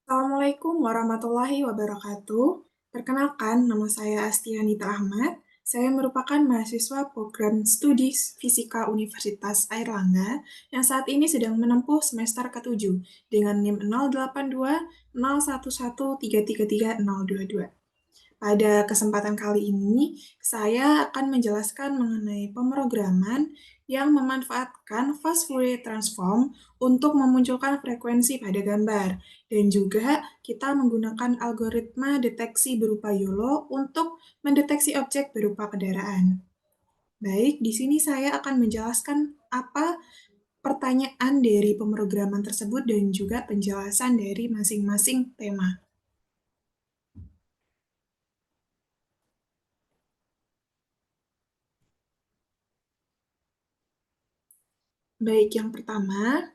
Assalamualaikum warahmatullahi wabarakatuh. Perkenalkan, nama saya Astianita Ahmad. Saya merupakan mahasiswa program studi Fisika Universitas Airlangga yang saat ini sedang menempuh semester ke-7 dengan NIM 082111333022. Pada kesempatan kali ini, saya akan menjelaskan mengenai pemrograman yang memanfaatkan fast Fourier transform untuk memunculkan frekuensi pada gambar. Dan juga kita menggunakan algoritma deteksi berupa YOLO untuk mendeteksi objek berupa kendaraan. Baik, di sini saya akan menjelaskan apa pertanyaan dari pemrograman tersebut dan juga penjelasan dari masing-masing tema. Baik, yang pertama,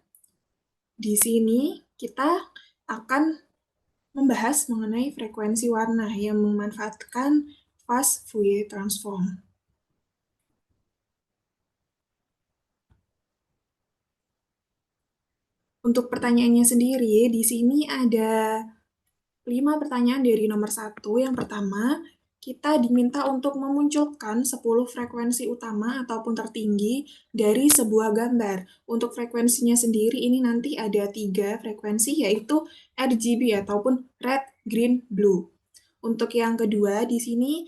di sini kita akan membahas mengenai frekuensi warna yang memanfaatkan fast Fourier transform. Untuk pertanyaannya sendiri, di sini ada 5 pertanyaan dari nomor 1. Yang pertama, kita diminta untuk memunculkan 10 frekuensi utama ataupun tertinggi dari sebuah gambar. Untuk frekuensinya sendiri ini nanti ada 3 frekuensi, yaitu RGB ataupun red, green, blue. Untuk yang kedua, di sini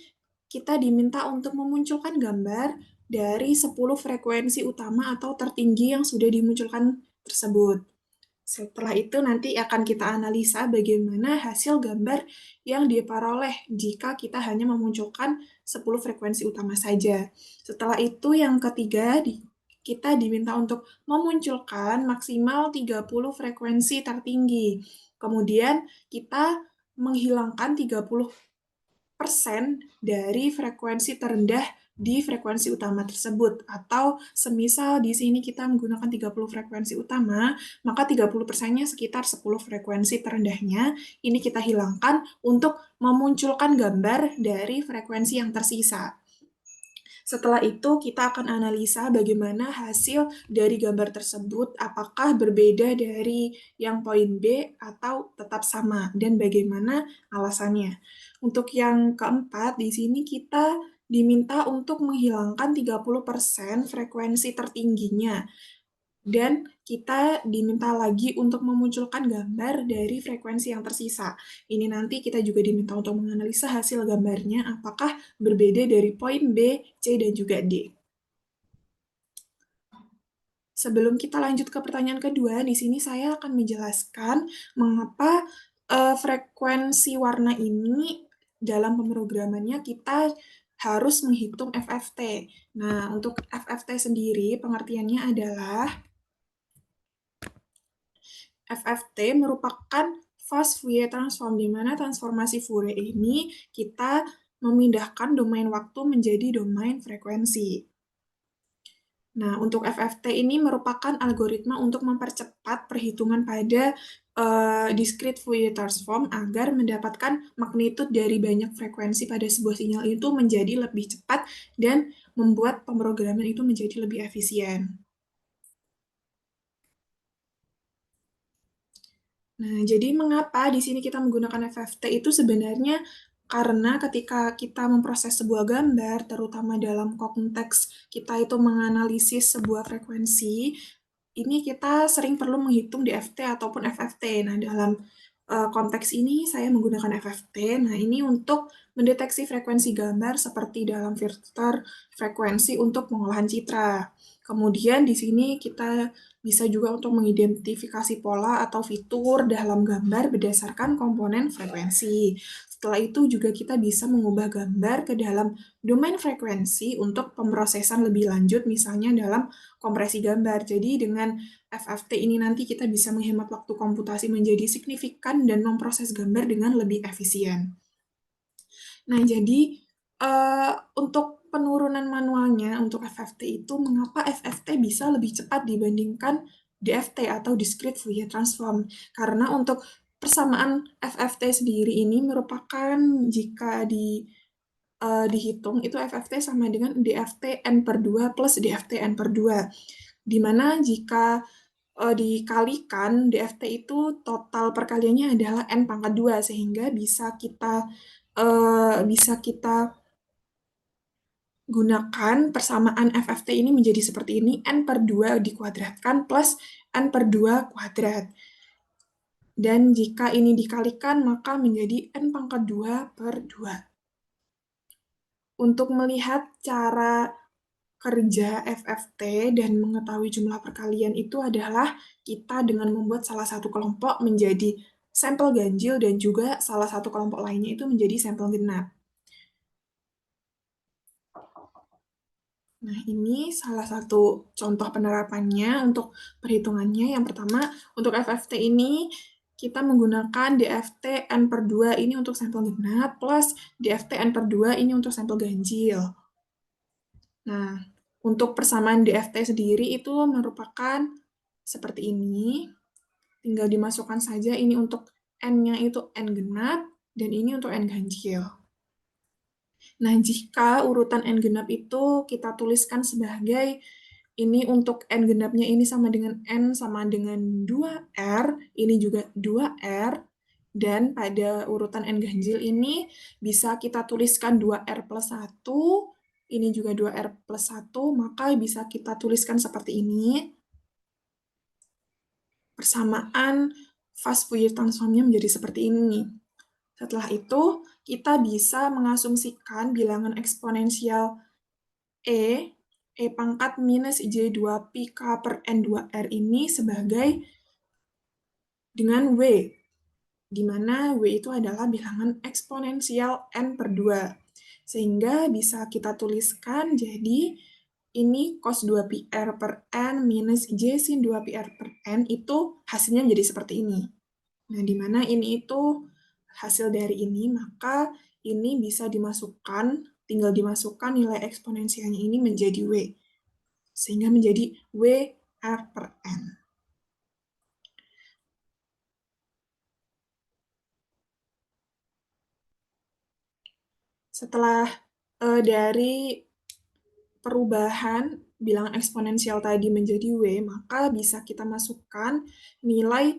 kita diminta untuk memunculkan gambar dari 10 frekuensi utama atau tertinggi yang sudah dimunculkan tersebut. Setelah itu nanti akan kita analisa bagaimana hasil gambar yang diperoleh jika kita hanya memunculkan 10 frekuensi utama saja. Setelah itu yang ketiga, kita diminta untuk memunculkan maksimal 30 frekuensi tertinggi. Kemudian kita menghilangkan 30% dari frekuensi terendah di frekuensi utama tersebut. Atau semisal di sini kita menggunakan 30 frekuensi utama, maka 30%-nya sekitar 10 frekuensi terendahnya. Ini kita hilangkan untuk memunculkan gambar dari frekuensi yang tersisa. Setelah itu, kita akan analisa bagaimana hasil dari gambar tersebut, apakah berbeda dari yang poin B atau tetap sama, dan bagaimana alasannya. Untuk yang keempat, di sini kita diminta untuk menghilangkan 30% frekuensi tertingginya. Dan kita diminta lagi untuk memunculkan gambar dari frekuensi yang tersisa. Ini nanti kita juga diminta untuk menganalisa hasil gambarnya apakah berbeda dari poin B, C, dan juga D. Sebelum kita lanjut ke pertanyaan kedua, di sini saya akan menjelaskan mengapa frekuensi warna ini dalam pemrogramannya kita harus menghitung FFT. Nah, untuk FFT sendiri pengertiannya adalah FFT merupakan fast Fourier transform, di mana transformasi Fourier ini kita memindahkan domain waktu menjadi domain frekuensi. Nah, untuk FFT ini merupakan algoritma untuk mempercepat perhitungan pada discrete Fourier transform agar mendapatkan magnitude dari banyak frekuensi pada sebuah sinyal itu menjadi lebih cepat dan membuat pemrograman itu menjadi lebih efisien. Nah, jadi mengapa di sini kita menggunakan FFT itu sebenarnya karena ketika kita memproses sebuah gambar, terutama dalam konteks kita itu menganalisis sebuah frekuensi, ini kita sering perlu menghitung DFT ataupun FFT. Nah, dalam konteks ini saya menggunakan FFT. Nah, ini untuk mendeteksi frekuensi gambar seperti dalam filter frekuensi untuk pengolahan citra. Kemudian di sini kita bisa juga untuk mengidentifikasi pola atau fitur dalam gambar berdasarkan komponen frekuensi. Setelah itu juga kita bisa mengubah gambar ke dalam domain frekuensi untuk pemrosesan lebih lanjut, misalnya dalam kompresi gambar. Jadi dengan FFT ini nanti kita bisa menghemat waktu komputasi menjadi signifikan dan memproses gambar dengan lebih efisien. Nah, jadi untuk penurunan manualnya untuk FFT itu, mengapa FFT bisa lebih cepat dibandingkan DFT atau Discrete Fourier Transform? Karena untuk persamaan FFT sendiri ini merupakan jika dihitung itu FFT sama dengan DFT N/2 plus DFT N/2. Di mana jika dikalikan DFT itu total perkaliannya adalah N pangkat 2, sehingga bisa kita gunakan persamaan FFT ini menjadi seperti ini, N per 2 dikuadratkan plus N per 2 kuadrat. Dan jika ini dikalikan, maka menjadi N pangkat 2 per 2. Untuk melihat cara kerja FFT dan mengetahui jumlah perkalian itu adalah kita dengan membuat salah satu kelompok menjadi sampel ganjil dan juga salah satu kelompok lainnya itu menjadi sampel genap. Nah, ini salah satu contoh penerapannya untuk perhitungannya. Yang pertama, untuk FFT ini kita menggunakan DFT N per 2 ini untuk sampel genap plus DFT N per 2 ini untuk sampel ganjil. Nah, untuk persamaan DFT sendiri itu merupakan seperti ini. Tinggal dimasukkan saja ini untuk N-nya itu N genap dan ini untuk N ganjil. Nah, jika urutan N genap itu kita tuliskan sebagai ini untuk N genapnya ini sama dengan N sama dengan 2R, ini juga 2R, dan pada urutan N ganjil ini bisa kita tuliskan 2R plus 1, ini juga 2R plus 1, maka bisa kita tuliskan seperti ini. Persamaan fast Fourier transformnya menjadi seperti ini. Setelah itu, kita bisa mengasumsikan bilangan eksponensial E pangkat minus J2πk per N2R ini sebagai dengan W, di mana W itu adalah bilangan eksponensial N per 2. Sehingga bisa kita tuliskan jadi ini cos 2πr per N minus J sin 2πr per N itu hasilnya menjadi seperti ini. Nah, di mana ini itu hasil dari ini, maka ini bisa dimasukkan, tinggal dimasukkan nilai eksponensialnya ini menjadi W. Sehingga menjadi W R per N. Setelah dari perubahan bilangan eksponensial tadi menjadi W, maka bisa kita masukkan nilai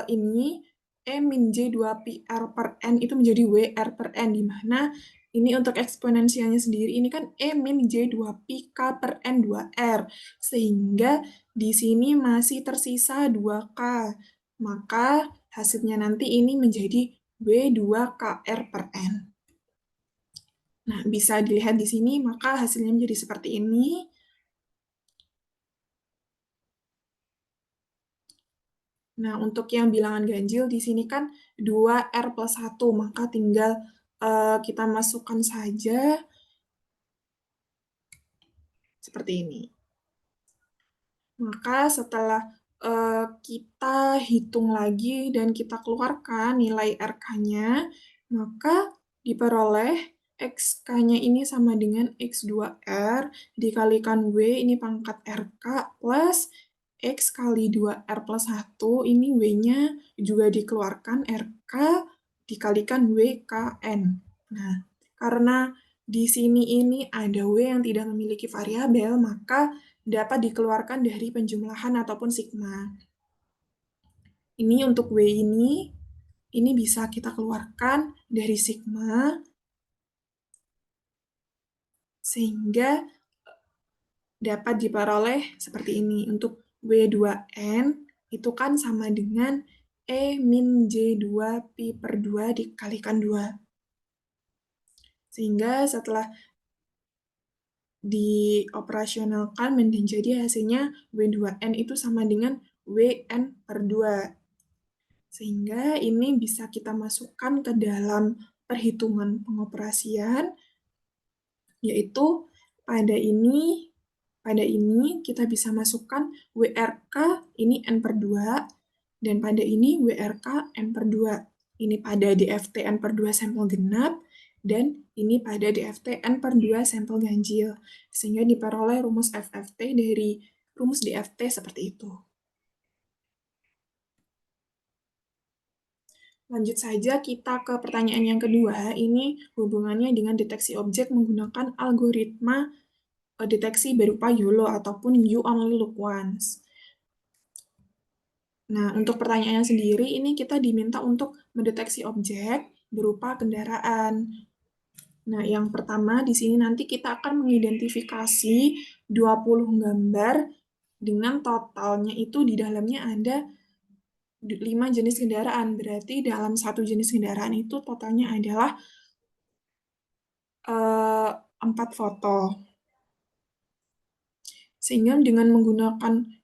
ini E min J 2π R per N itu menjadi W R per N, di mana ini untuk eksponensialnya sendiri, ini kan E min J 2π K per N 2R, sehingga di sini masih tersisa 2K, maka hasilnya nanti ini menjadi W 2KR per N. Nah, bisa dilihat di sini, maka hasilnya menjadi seperti ini. Nah, untuk yang bilangan ganjil di sini kan 2R plus 1, maka tinggal kita masukkan saja seperti ini. Maka setelah kita hitung lagi dan kita keluarkan nilai RK-nya, maka diperoleh XK-nya ini sama dengan X2R dikalikan W, ini pangkat RK, plus X kali 2R plus 1, ini W-nya juga dikeluarkan RK dikalikan WKN. Nah, karena di sini ini ada W yang tidak memiliki variabel, maka dapat dikeluarkan dari penjumlahan ataupun sigma. Ini untuk W ini bisa kita keluarkan dari sigma, sehingga dapat diperoleh seperti ini. Untuk W2N itu kan sama dengan E min J2π per 2 dikalikan 2. Sehingga setelah dioperasionalkan menjadi hasilnya W2N itu sama dengan WN per 2. Sehingga ini bisa kita masukkan ke dalam perhitungan pengoperasian, yaitu pada ini kita bisa masukkan WRK ini N per 2, dan pada ini WRK N per 2. Ini pada DFT N per 2 sampel genap, dan ini pada DFT N per 2 sampel ganjil. Sehingga diperoleh rumus FFT dari rumus DFT seperti itu. Lanjut saja kita ke pertanyaan yang kedua. Ini hubungannya dengan deteksi objek menggunakan algoritma deteksi berupa YOLO ataupun You Only Look Once. Nah, untuk pertanyaannya sendiri, ini kita diminta untuk mendeteksi objek berupa kendaraan. Nah, yang pertama di sini nanti kita akan mengidentifikasi 20 gambar dengan totalnya itu di dalamnya ada 5 jenis kendaraan. Berarti dalam satu jenis kendaraan itu totalnya adalah 4 foto. Sehingga dengan menggunakan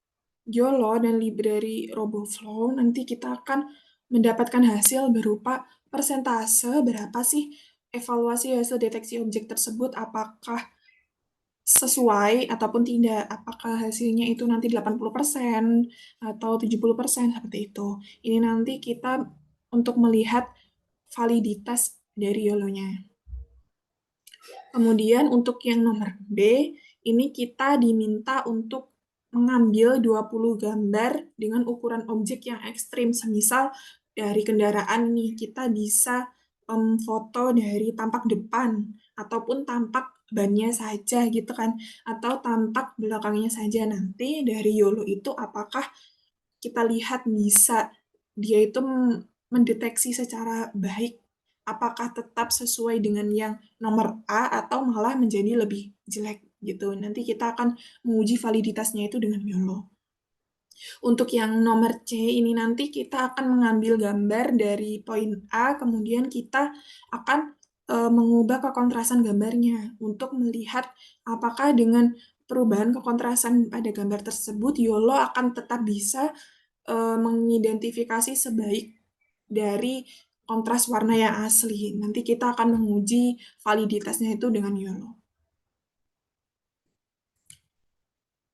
YOLO dan library RoboFlow, nanti kita akan mendapatkan hasil berupa persentase berapa sih evaluasi hasil deteksi objek tersebut, apakah sesuai ataupun tidak, apakah hasilnya itu nanti 80% atau 70% seperti itu. Ini nanti kita untuk melihat validitas dari YOLO-nya. Kemudian untuk yang nomor B, ini kita diminta untuk mengambil 20 gambar dengan ukuran objek yang ekstrim. Semisal dari kendaraan nih, kita bisa foto dari tampak depan, ataupun tampak bannya saja gitu kan, atau tampak belakangnya saja. Nanti dari YOLO itu apakah kita lihat bisa dia itu mendeteksi secara baik apakah tetap sesuai dengan yang nomor A atau malah menjadi lebih jelek gitu. Nanti kita akan menguji validitasnya itu dengan YOLO. Untuk yang nomor C ini nanti kita akan mengambil gambar dari poin A, kemudian kita akan mengubah kekontrasan gambarnya untuk melihat apakah dengan perubahan kekontrasan pada gambar tersebut YOLO akan tetap bisa mengidentifikasi sebaik dari kontras warna yang asli. Nanti kita akan menguji validitasnya itu dengan YOLO.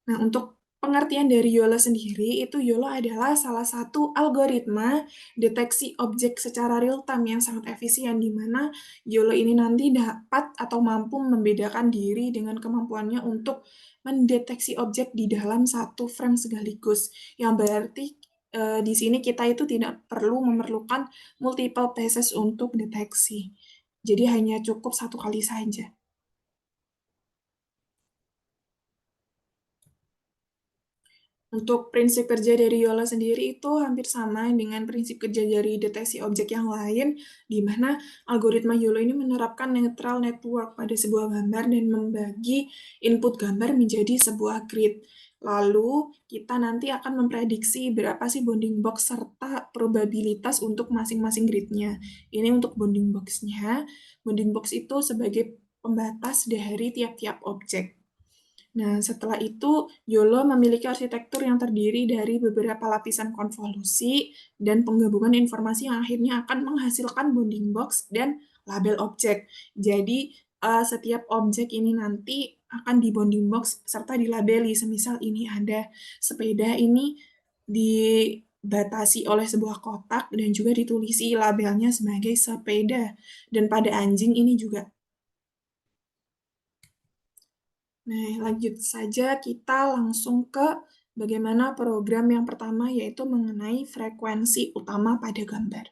Nah, untuk pengertian dari YOLO sendiri, itu YOLO adalah salah satu algoritma deteksi objek secara real-time yang sangat efisien, di mana YOLO ini nanti dapat atau mampu membedakan diri dengan kemampuannya untuk mendeteksi objek di dalam satu frame sekaligus. Yang berarti di sini kita itu tidak perlu memerlukan multiple passes untuk deteksi. Jadi hanya cukup satu kali saja. Untuk prinsip kerja dari YOLO sendiri itu hampir sama dengan prinsip kerja dari deteksi objek yang lain, di mana algoritma YOLO ini menerapkan neutral network pada sebuah gambar dan membagi input gambar menjadi sebuah grid. Lalu, kita nanti akan memprediksi berapa sih bounding box serta probabilitas untuk masing-masing gridnya. Ini untuk bounding box-nya. Bounding box itu sebagai pembatas dari tiap-tiap objek. Nah, setelah itu, YOLO memiliki arsitektur yang terdiri dari beberapa lapisan konvolusi dan penggabungan informasi yang akhirnya akan menghasilkan bounding box dan label objek. Jadi, setiap objek ini nanti akan di bounding box serta dilabeli. Semisal ini ada sepeda ini dibatasi oleh sebuah kotak dan juga ditulisi labelnya sebagai sepeda. Dan pada anjing ini juga. Nah, lanjut saja kita langsung ke bagaimana program yang pertama, yaitu mengenai frekuensi utama pada gambar.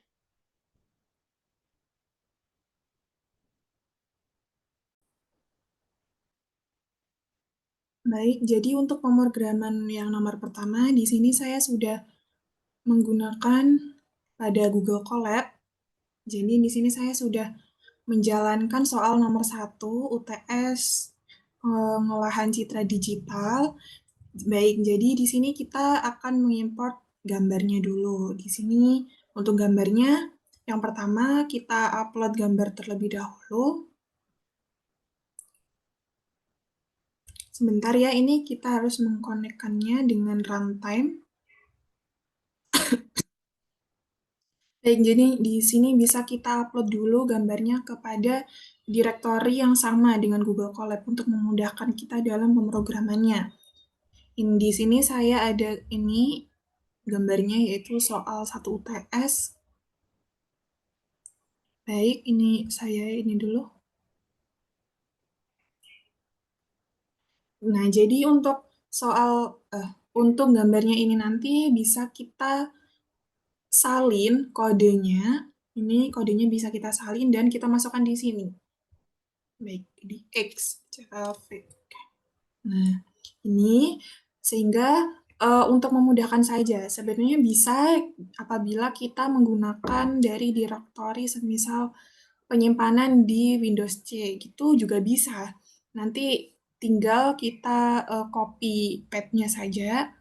Baik, jadi untuk pemrograman yang nomor pertama, di sini saya sudah menggunakan pada Google Colab. Jadi di sini saya sudah menjalankan soal nomor 1 UTS pengolahan citra digital. Baik, jadi di sini kita akan mengimport gambarnya dulu. Di sini untuk gambarnya, yang pertama kita upload gambar terlebih dahulu. Sebentar ya, ini kita harus mengkonekkannya dengan runtime. Baik, jadi di sini bisa kita upload dulu gambarnya kepada direktori yang sama dengan Google Colab untuk memudahkan kita dalam pemrogramannya. Di sini saya ada ini gambarnya yaitu soal 1 UTS. Baik, ini saya ini dulu. Nah, jadi untuk gambarnya ini nanti bisa kita salin kodenya. Ini kodenya bisa kita salin dan kita masukkan di sini. Baik, di X. Nah, ini sehingga Untuk memudahkan saja, sebenarnya bisa apabila kita menggunakan dari directory semisal penyimpanan di Windows C, gitu juga bisa. Nanti tinggal kita copy path-nya saja,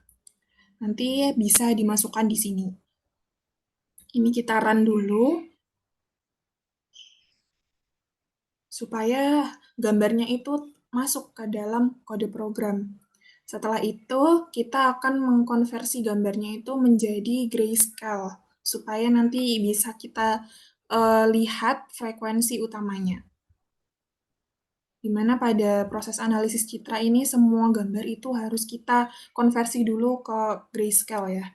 nanti bisa dimasukkan di sini. Ini kita run dulu, supaya gambarnya itu masuk ke dalam kode program. Setelah itu, kita akan mengkonversi gambarnya itu menjadi grayscale, supaya nanti bisa kita lihat frekuensi utamanya. Di mana pada proses analisis citra ini, semua gambar itu harus kita konversi dulu ke grayscale ya.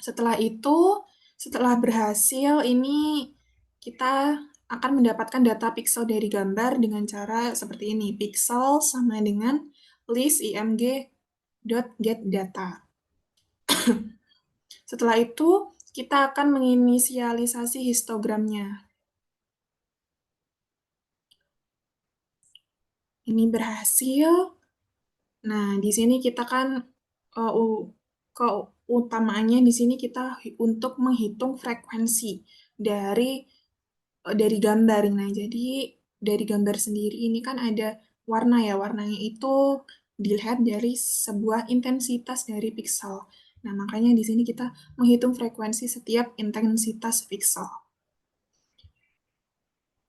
Setelah itu, setelah berhasil, ini kita akan mendapatkan data pixel dari gambar dengan cara seperti ini. Pixel sama dengan list img.getData. Setelah itu, kita akan menginisialisasi histogramnya. Ini berhasil. Nah, di sini kita kan keutamaannya di sini kita untuk menghitung frekuensi dari gambar. Nah, jadi dari gambar sendiri ini kan ada warna ya, warnanya itu dilihat dari sebuah intensitas dari pixel. Nah, makanya di sini kita menghitung frekuensi setiap intensitas pixel.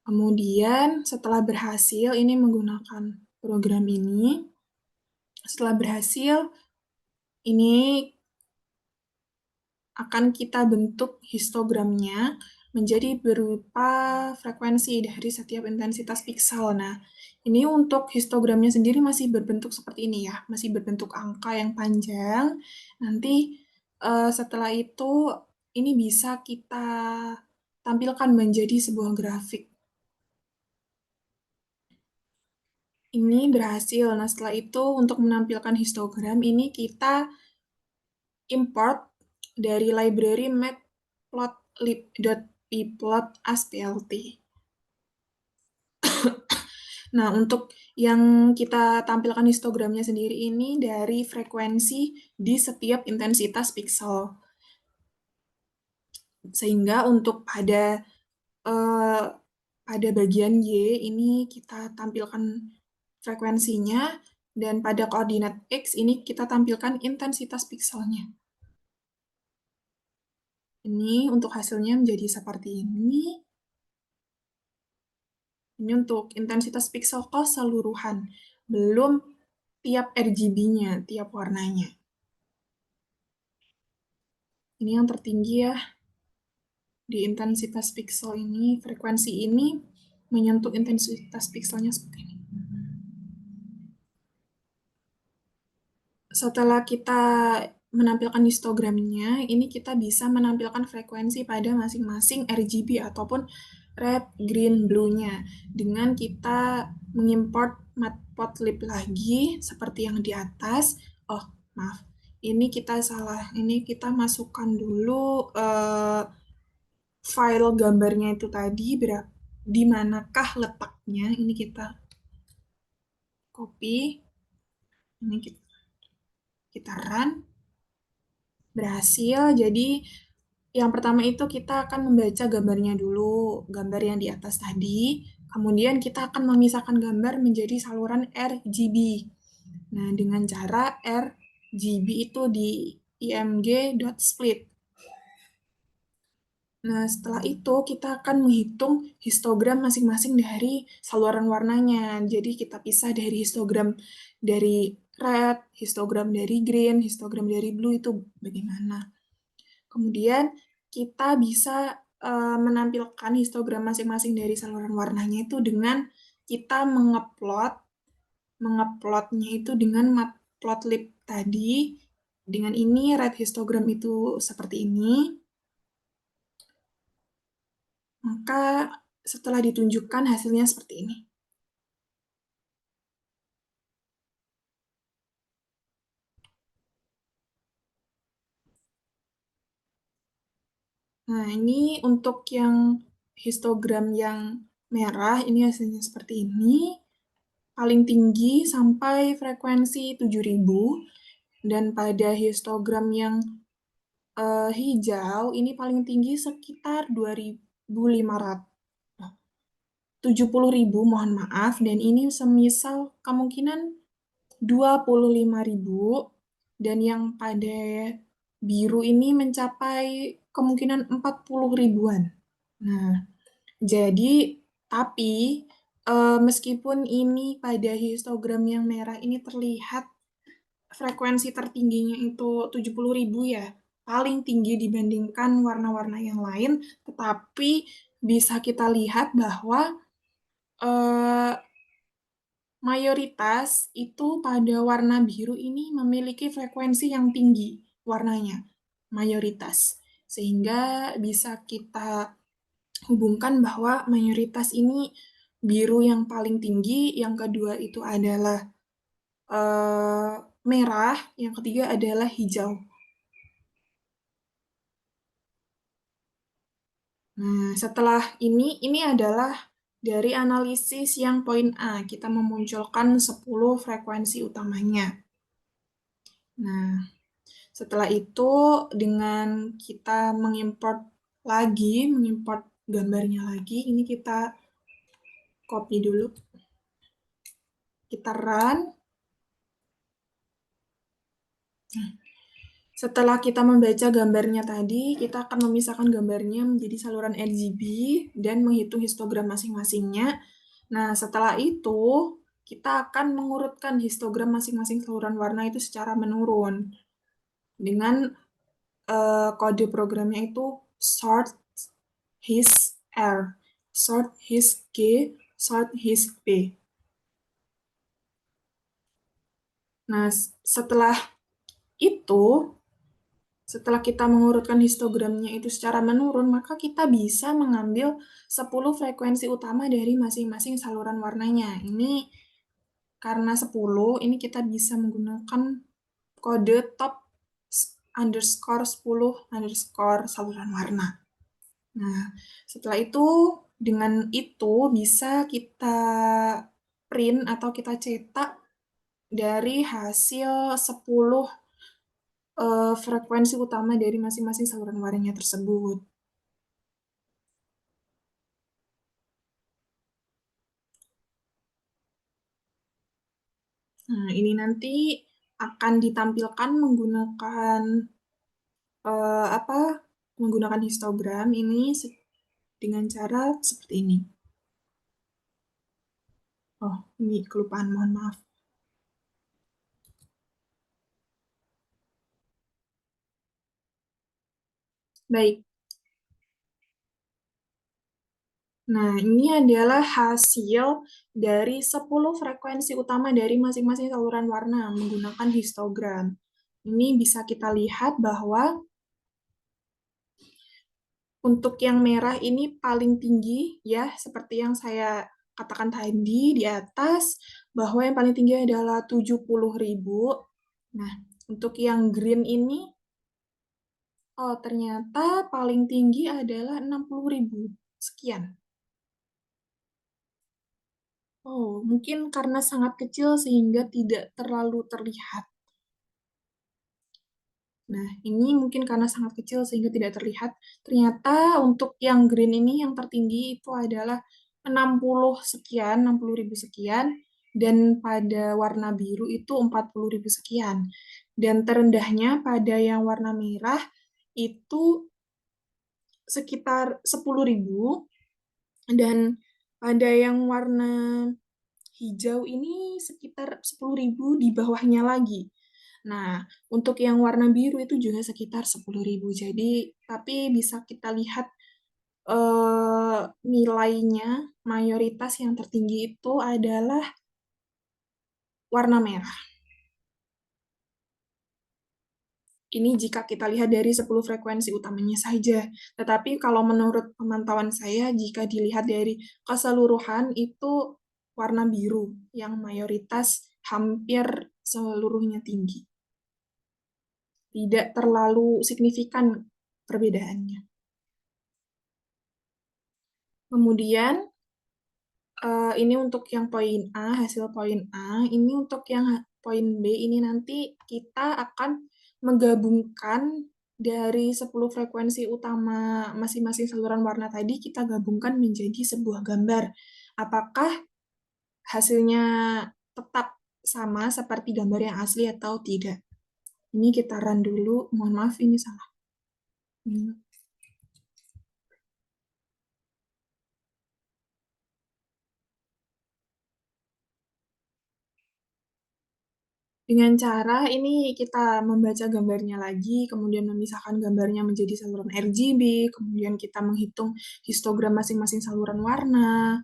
Kemudian setelah berhasil, ini menggunakan program ini. Setelah berhasil, ini akan kita bentuk histogramnya menjadi berupa frekuensi dari setiap intensitas pixel. Nah, ini untuk histogramnya sendiri masih berbentuk seperti ini ya, masih berbentuk angka yang panjang. Nanti setelah itu, ini bisa kita tampilkan menjadi sebuah grafik. Ini berhasil. Nah, setelah itu untuk menampilkan histogram, ini kita import dari library matplotlib.pplot as.plt. Nah, untuk yang kita tampilkan histogramnya sendiri ini dari frekuensi di setiap intensitas pixel. Sehingga untuk pada bagian Y ini kita tampilkan frekuensinya, dan pada koordinat X ini kita tampilkan intensitas pixelnya. Ini untuk hasilnya menjadi seperti ini. Ini untuk intensitas pixel keseluruhan, belum tiap RGB-nya, tiap warnanya. Ini yang tertinggi ya, di intensitas pixel ini, frekuensi ini menyentuh intensitas pixelnya seperti ini. Setelah kita menampilkan histogramnya, ini kita bisa menampilkan frekuensi pada masing-masing RGB ataupun red, green, blue-nya dengan kita mengimport matplotlib lagi seperti yang di atas. Oh, maaf. Ini kita salah. Ini kita masukkan dulu file gambarnya itu tadi, di manakah letaknya. Ini kita copy. Ini kita run. Berhasil. Jadi yang pertama itu kita akan membaca gambarnya dulu, gambar yang di atas tadi. Kemudian kita akan memisahkan gambar menjadi saluran RGB. Nah, dengan cara RGB itu di img.split. Nah, setelah itu kita akan menghitung histogram masing-masing dari saluran warnanya. Jadi kita pisah dari histogram dari red, histogram dari green, histogram dari blue itu bagaimana. Kemudian kita bisa menampilkan histogram masing-masing dari saluran warnanya itu dengan kita mengeplotnya itu dengan matplotlib tadi. Dengan ini red histogram itu seperti ini. Maka setelah ditunjukkan hasilnya seperti ini. Nah, ini untuk yang histogram yang merah, ini hasilnya seperti ini. Paling tinggi sampai frekuensi 7000. Dan pada histogram yang hijau ini paling tinggi sekitar 2.500. 70.000, mohon maaf, dan ini semisal kemungkinan 25.000, dan yang pada biru ini mencapai kemungkinan 40 ribuan. Nah, jadi, tapi meskipun ini pada histogram yang merah ini terlihat frekuensi tertingginya itu 70.000 ya, paling tinggi dibandingkan warna-warna yang lain, tetapi bisa kita lihat bahwa eh, mayoritas itu pada warna biru ini memiliki frekuensi yang tinggi warnanya, mayoritas. Sehingga bisa kita hubungkan bahwa mayoritas ini biru yang paling tinggi, yang kedua itu adalah eh, merah, yang ketiga adalah hijau. Nah, setelah ini adalah dari analisis yang poin A, kita memunculkan 10 frekuensi utamanya. Nah, setelah itu dengan kita mengimport gambarnya lagi, ini kita copy dulu, kita run. Setelah kita membaca gambarnya tadi, kita akan memisahkan gambarnya menjadi saluran RGB dan menghitung histogram masing-masingnya. Nah, setelah itu, kita akan mengurutkan histogram masing-masing saluran warna itu secara menurun. Dengan kode programnya itu sort his R, sort his G, sort his P. Nah, itu, setelah kita mengurutkan histogramnya itu secara menurun, maka kita bisa mengambil 10 frekuensi utama dari masing-masing saluran warnanya. Ini karena 10, ini kita bisa menggunakan kode top underscore 10 underscore saluran warna. Nah, setelah itu, dengan itu bisa kita print atau kita cetak dari hasil 10 frekuensi utama dari masing-masing saluran warnanya tersebut. Nah, ini nanti akan ditampilkan menggunakan apa? Menggunakan histogram ini dengan cara seperti ini. Oh, ini kelupaan, mohon maaf. Baik. Nah, ini adalah hasil dari 10 frekuensi utama dari masing-masing saluran warna menggunakan histogram. Ini bisa kita lihat bahwa untuk yang merah ini paling tinggi, ya, seperti yang saya katakan tadi di atas, bahwa yang paling tinggi adalah 70.000. Nah, untuk yang green ini, oh ternyata paling tinggi adalah 60.000 sekian. Oh, mungkin karena sangat kecil sehingga tidak terlalu terlihat. Nah, ini mungkin karena sangat kecil sehingga tidak terlihat. Ternyata untuk yang green ini yang tertinggi itu adalah 60 sekian, 60.000 sekian, dan pada warna biru itu 40.000 sekian. Dan terendahnya pada yang warna merah itu sekitar 10.000, dan pada yang warna hijau ini sekitar 10.000 di bawahnya lagi. Nah, untuk yang warna biru itu juga sekitar 10.000. Jadi, tapi bisa kita lihat nilainya, mayoritas yang tertinggi itu adalah warna merah. Ini jika kita lihat dari 10 frekuensi utamanya saja. Tetapi kalau menurut pemantauan saya, jika dilihat dari keseluruhan itu warna biru yang mayoritas hampir seluruhnya tinggi. Tidak terlalu signifikan perbedaannya. Kemudian, ini untuk yang poin A, hasil poin A. Ini untuk yang poin B ini nanti kita akan menggabungkan dari 10 frekuensi utama masing-masing saluran warna tadi, kita gabungkan menjadi sebuah gambar. Apakah hasilnya tetap sama seperti gambar yang asli atau tidak? Ini kita run dulu. Mohon maaf, ini salah. Dengan cara ini kita membaca gambarnya lagi, kemudian memisahkan gambarnya menjadi saluran RGB, kemudian kita menghitung histogram masing-masing saluran warna.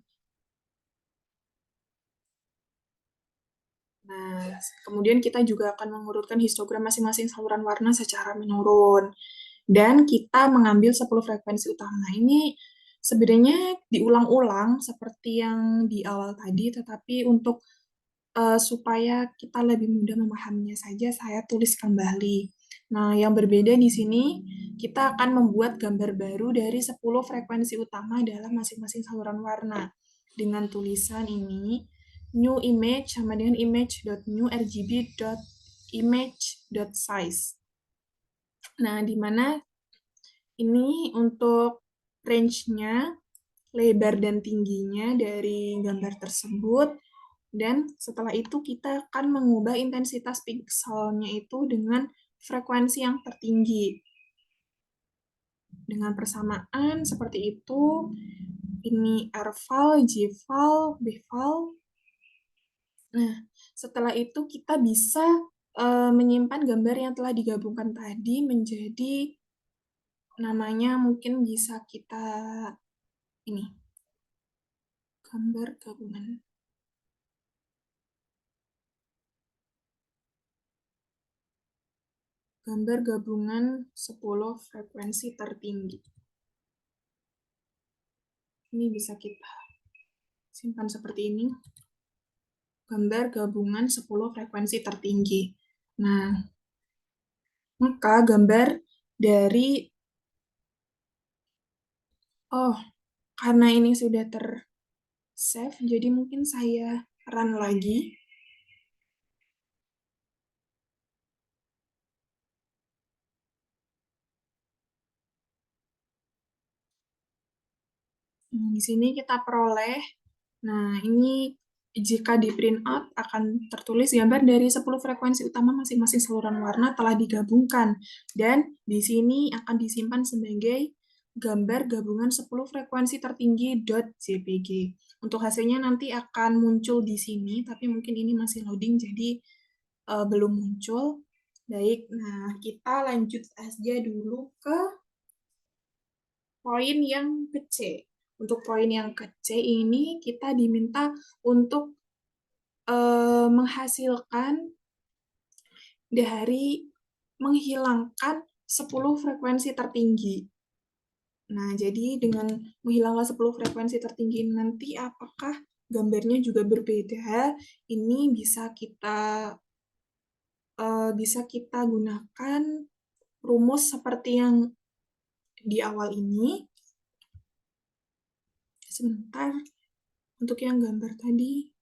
Nah, kemudian kita juga akan mengurutkan histogram masing-masing saluran warna secara menurun. Dan kita mengambil 10 frekuensi utama. Ini sebenarnya diulang-ulang seperti yang di awal tadi, tetapi untuk supaya kita lebih mudah memahaminya saja, saya tulis kembali. Nah, yang berbeda di sini, kita akan membuat gambar baru dari 10 frekuensi utama dalam masing-masing saluran warna. Dengan tulisan ini, new image sama dengan image.new rgb.image.size. Nah, di mana ini untuk range-nya, lebar dan tingginya dari gambar tersebut. Dan setelah itu kita akan mengubah intensitas pikselnya itu dengan frekuensi yang tertinggi. Dengan persamaan seperti itu, ini R-val, J-val, B-val. Nah, setelah itu kita bisa menyimpan gambar yang telah digabungkan tadi menjadi namanya mungkin bisa kita ini gambar gabungan. Gambar gabungan 10 frekuensi tertinggi. Ini bisa kita simpan seperti ini. Gambar gabungan 10 frekuensi tertinggi. Nah, maka gambar dari karena ini sudah ter-save, jadi mungkin saya run lagi. Di sini kita peroleh. Nah, ini jika di print out akan tertulis gambar dari 10 frekuensi utama masing-masing saluran warna telah digabungkan. Dan di sini akan disimpan sebagai gambar gabungan 10 frekuensi tertinggi .jpg. Untuk hasilnya nanti akan muncul di sini, tapi mungkin ini masih loading, jadi belum muncul. Baik, nah kita lanjut aja dulu ke poin yang ke C. Untuk poin yang ke C ini kita diminta untuk menghasilkan dari menghilangkan 10 frekuensi tertinggi. Nah, jadi dengan menghilangkan 10 frekuensi tertinggi nanti apakah gambarnya juga berbeda? Ini bisa kita gunakan rumus seperti yang di awal ini. Sebentar, untuk yang gambar tadi,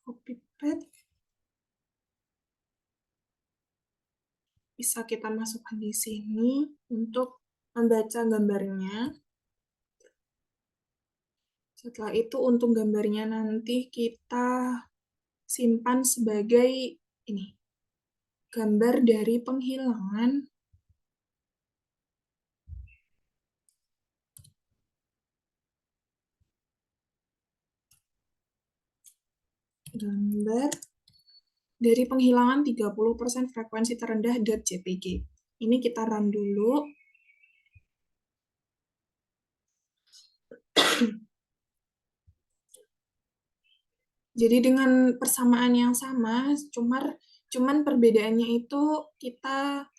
copy paste. Bisa kita masukkan di sini untuk membaca gambarnya. Setelah itu untuk gambarnya nanti kita simpan sebagai ini, gambar dari penghilangan gambar dari penghilangan 30% frekuensi terendah .jpg. Ini kita run dulu. Jadi dengan persamaan yang sama, cuman perbedaannya itu kita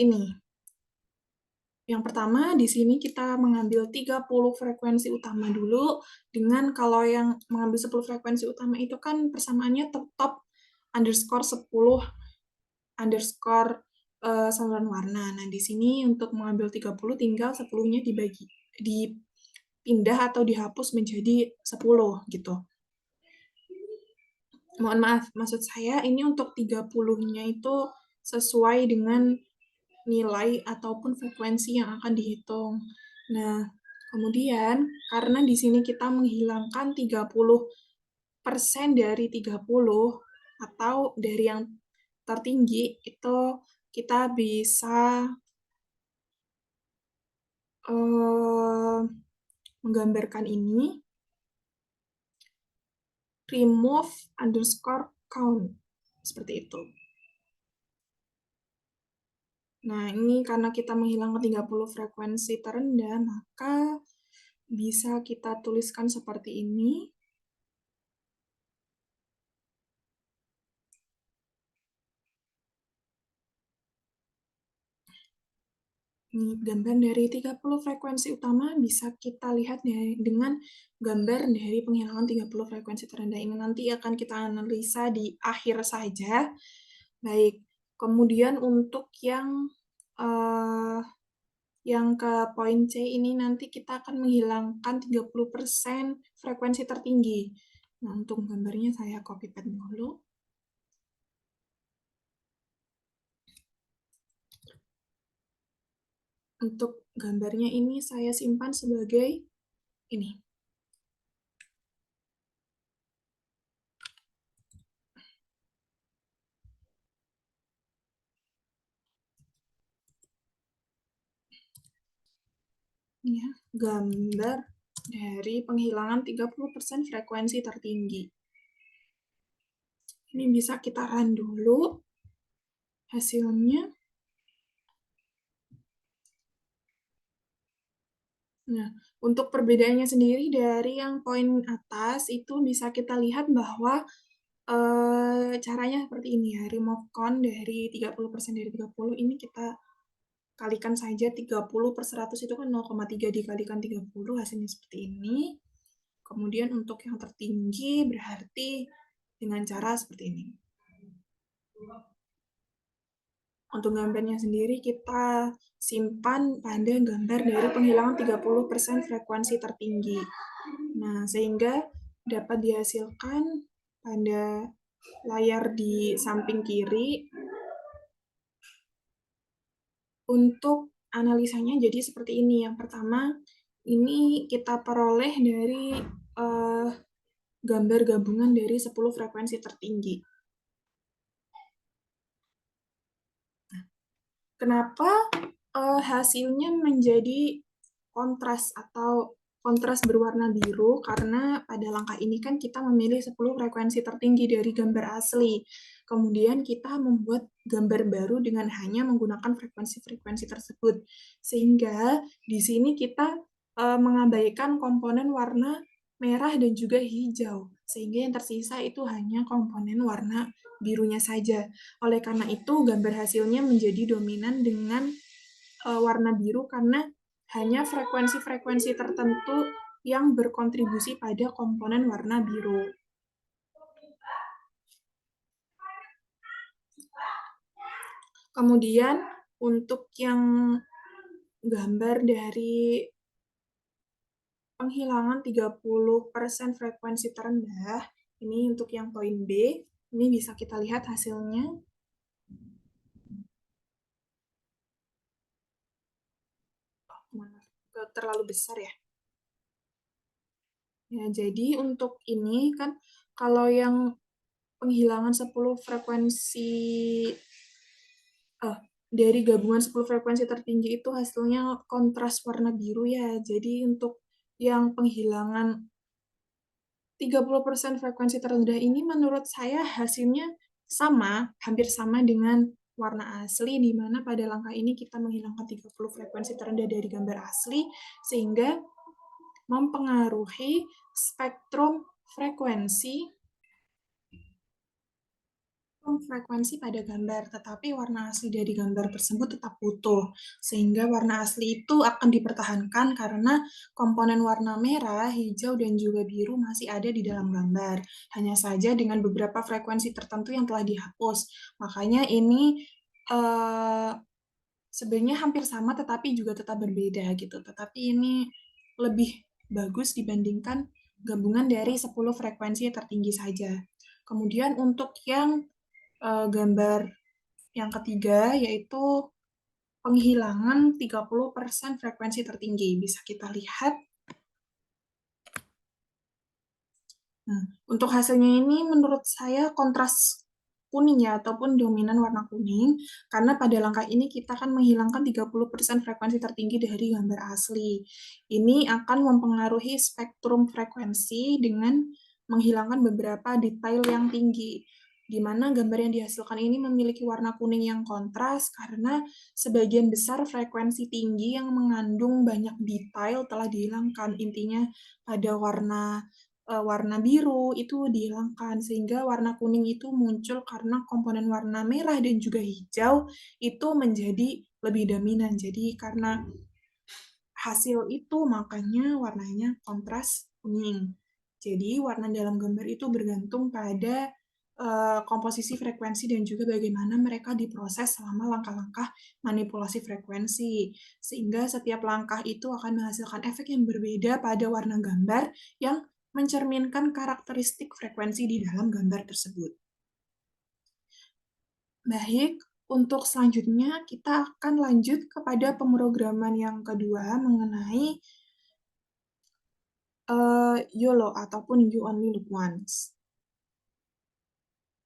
ini. Yang pertama, di sini kita mengambil 30 frekuensi utama dulu, dengan kalau yang mengambil 10 frekuensi utama itu kan persamaannya top underscore 10 underscore saluran warna. Nah, di sini untuk mengambil 30 tinggal 10-nya dipindah atau dihapus menjadi 10 gitu. mohon maaf, maksud saya ini untuk 30-nya itu sesuai dengan nilai ataupun frekuensi yang akan dihitung. Nah, kemudian karena di sini kita menghilangkan 30% dari 30 atau dari yang tertinggi, itu kita bisa menggambarkan ini remove underscore count seperti itu. Nah, ini karena kita menghilangkan 30 frekuensi terendah, maka bisa kita tuliskan seperti ini. Ini gambar dari 30 frekuensi utama bisa kita lihat dengan gambar dari penghilangan 30 frekuensi terendah ini. Nanti akan kita analisa di akhir saja. Baik, kemudian untuk yang ke poin C ini nanti kita akan menghilangkan 30% frekuensi tertinggi. Nah, untuk gambarnya saya copy paste dulu. Untuk gambarnya ini saya simpan sebagai ini. Ya, gambar dari penghilangan 30% frekuensi tertinggi. Ini bisa kita run dulu hasilnya. Nah, untuk perbedaannya sendiri dari yang poin atas itu bisa kita lihat bahwa caranya seperti ini ya, remove count dari 30% dari 30 ini kita kalikan saja 30/100 itu kan 0,3 dikalikan 30 hasilnya seperti ini. Kemudian untuk yang tertinggi berarti dengan cara seperti ini. Untuk gambarnya sendiri kita simpan pada gambar dari penghilangan 30% frekuensi tertinggi. Nah, sehingga dapat dihasilkan pada layar di samping kiri. Untuk analisanya jadi seperti ini. Yang pertama, ini kita peroleh dari gambar gabungan dari 10 frekuensi tertinggi. Kenapa hasilnya menjadi kontras atau kontras berwarna biru? Karena pada langkah ini kan kita memilih 10 frekuensi tertinggi dari gambar asli. Kemudian kita membuat gambar baru dengan hanya menggunakan frekuensi-frekuensi tersebut. Sehingga di sini kita mengabaikan komponen warna merah dan juga hijau. Sehingga yang tersisa itu hanya komponen warna birunya saja. Oleh karena itu, gambar hasilnya menjadi dominan dengan warna biru karena hanya frekuensi-frekuensi tertentu yang berkontribusi pada komponen warna biru. Kemudian untuk yang gambar dari penghilangan 30% frekuensi terendah, ini untuk yang poin B, ini bisa kita lihat hasilnya. Terlalu besar ya. Ya, jadi untuk ini kan kalau yang penghilangan 10 frekuensi dari gabungan 10 frekuensi tertinggi itu hasilnya kontras warna biru ya. Jadi untuk yang penghilangan 30% frekuensi terendah ini menurut saya hasilnya sama, hampir sama dengan warna asli, di mana pada langkah ini kita menghilangkan 30 frekuensi terendah dari gambar asli, sehingga mempengaruhi spektrum frekuensi pada gambar, tetapi warna asli dari gambar tersebut tetap utuh, sehingga warna asli itu akan dipertahankan karena komponen warna merah, hijau, dan juga biru masih ada di dalam gambar. Hanya saja dengan beberapa frekuensi tertentu yang telah dihapus. Makanya ini sebenarnya hampir sama, tetapi juga tetap berbeda gitu. Tetapi ini lebih bagus dibandingkan gabungan dari 10 frekuensi tertinggi saja. Kemudian untuk yang gambar yang ketiga yaitu penghilangan 30% frekuensi tertinggi. Bisa kita lihat. Nah, untuk hasilnya ini menurut saya kontras kuning ya, ataupun dominan warna kuning, karena pada langkah ini kita akan menghilangkan 30% frekuensi tertinggi dari gambar asli. Ini akan mempengaruhi spektrum frekuensi dengan menghilangkan beberapa detail yang tinggi, di mana gambar yang dihasilkan ini memiliki warna kuning yang kontras karena sebagian besar frekuensi tinggi yang mengandung banyak detail telah dihilangkan. Intinya pada warna biru itu dihilangkan sehingga warna kuning itu muncul karena komponen warna merah dan juga hijau itu menjadi lebih dominan. Jadi karena hasil itu makanya warnanya kontras kuning. Jadi warna dalam gambar itu bergantung pada komposisi frekuensi dan juga bagaimana mereka diproses selama langkah-langkah manipulasi frekuensi. Sehingga setiap langkah itu akan menghasilkan efek yang berbeda pada warna gambar yang mencerminkan karakteristik frekuensi di dalam gambar tersebut. Baik, untuk selanjutnya kita akan lanjut kepada pemrograman yang kedua mengenai YOLO ataupun You Only Live Once.